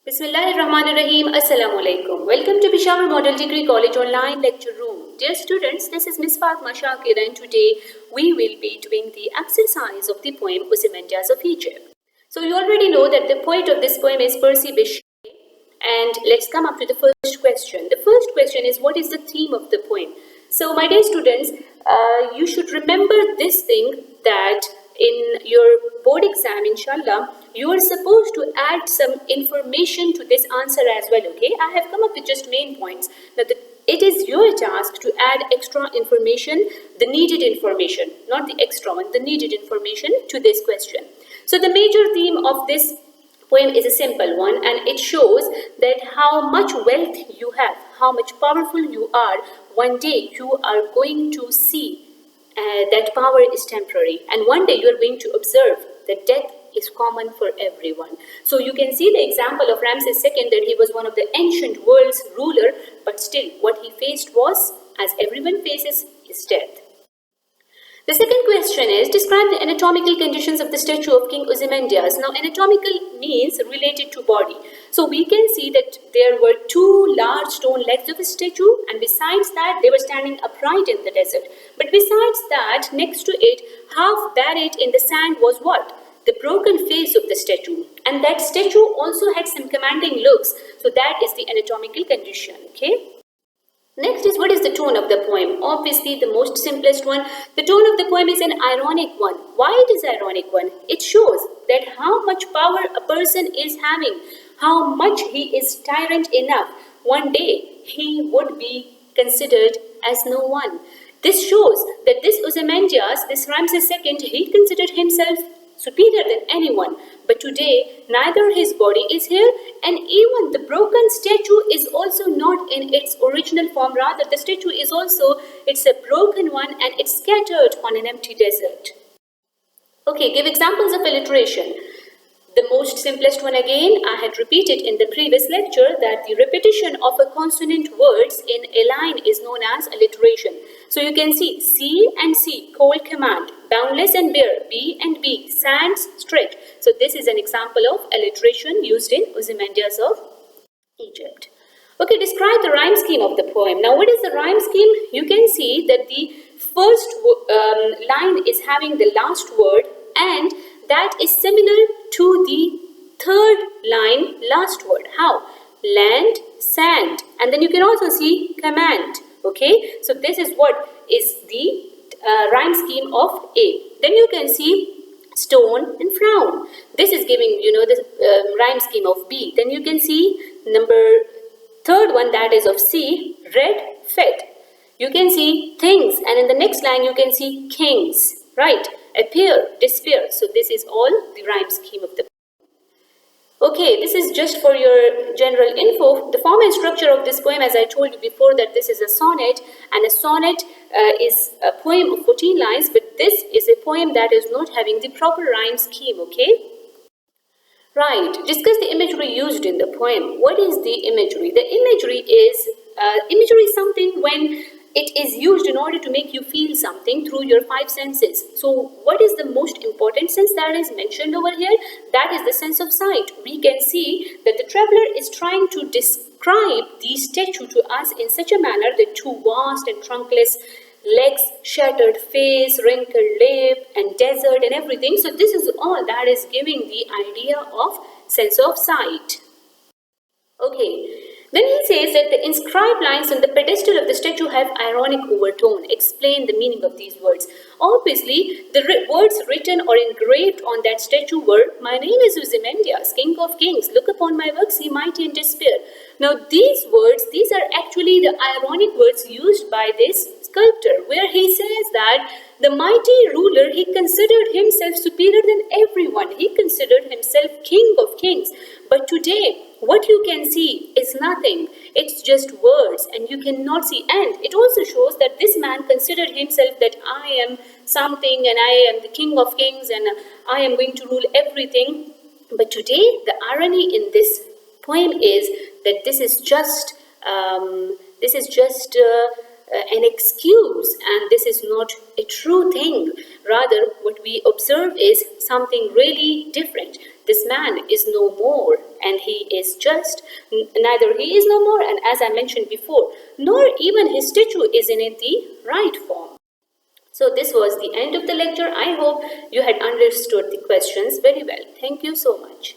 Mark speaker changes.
Speaker 1: Bismillahirrahmanirrahim. Assalamu alaikum. Welcome to Peshawar Model Degree College Online Lecture Room. Dear students, this is Miss Fatima Shakir and today we will be doing the exercise of the poem Ozymandias of Egypt. So you already know that the poet of this poem is Percy Bysshe. And let's come up to the first question. The first question is, what is the theme of the poem? So my dear students, you should remember this thing that in your board exam, inshallah, you are supposed to add some information to this answer as well, okay? I have come up with just main points. Now, it is your task to add extra information, the needed information, not the extra one, the needed information to this question. So the major theme of this poem is a simple one, and it shows that how much wealth you have, how much powerful you are. One day you are going to see that power is temporary, and one day you are going to observe that death is common for everyone. So you can see the example of Ramses II, that he was one of the ancient world's ruler, but still what he faced was, as everyone faces, is death. The second question is, describe the anatomical conditions of the statue of King Ozymandias. Now, anatomical means related to body. So we can see that there were two large stone legs of a statue, and besides that, they were standing upright in the desert. But besides that, next to it, half buried in the sand was what? The broken face of the statue. And that statue also had some commanding looks. So that is the anatomical condition, okay? Next is, what is the tone of the poem? Obviously, the most simplest one. The tone of the poem is an ironic one. Why it is ironic one? It shows that how much power a person is having, how much he is tyrant enough. One day, he would be considered as no one. This shows that this Ozymandias, this Ramses II, he considered himself superior than anyone. But today, neither his body is here, and even the broken statue is also not in its original form. Rather, the statue is also, it's a broken one and it's scattered on an empty desert. Okay, give examples of alliteration. The most simplest one again, I had repeated in the previous lecture that the repetition of a consonant words in a line is known as alliteration. So you can see C and C, cold command, boundless and bare, B and B, sands, stretch. So this is an example of alliteration used in Ozymandias of Egypt. Okay, describe the rhyme scheme of the poem. Now, what is the rhyme scheme? You can see that the first line is having the last word, and that is similar to the third line last word. How? Land, sand. And then you can also see command. Okay, so this is what is the rhyme scheme of A. Then you can see stone and frown. This is giving, the rhyme scheme of B. Then you can see third one, that is of C, red, fed. You can see things, and in the next line you can see kings, right? Appear, despair. So this is all the rhyme scheme of the. Okay, this is just for your general info. The form and structure of this poem, as I told you before, that this is a sonnet, and a sonnet is a poem of 14 lines, but this is a poem that is not having the proper rhyme scheme, okay? Right, discuss the imagery used in the poem. What is the imagery? The imagery is something when it is used in order to make you feel something through your five senses. So what is the most important sense that is mentioned over here? That is the sense of sight. We can see that the traveler is trying to describe the statue to us in such a manner that two vast and trunkless legs, shattered face, wrinkled lip, and desert and everything. So this is all that is giving the idea of sense of sight. Okay. Then he says that the inscribed lines on the pedestal of the statue have ironic overtone. Explain the meaning of these words. Obviously, the words written or engraved on that statue were, "My name is Ozymandias, King of Kings. Look upon my works, ye mighty in despair." Now, these words, these are actually the ironic words used by this sculptor, where he says that the mighty ruler, he considered himself superior than everyone. He considered himself King of Kings. But today, what you can see is nothing. It's just words, and you cannot see. And it also shows that this man considered himself that I am something, and I am the King of Kings, and I am going to rule everything. But today, the irony in this poem is that this is just an excuse, and this is not a true thing. Rather, what we observe is something really different. This man is no more, and he is just, neither he is no more, and as I mentioned before, nor even his statue is in the right form. So this was the end of the lecture. I hope you had understood the questions very well. Thank you so much.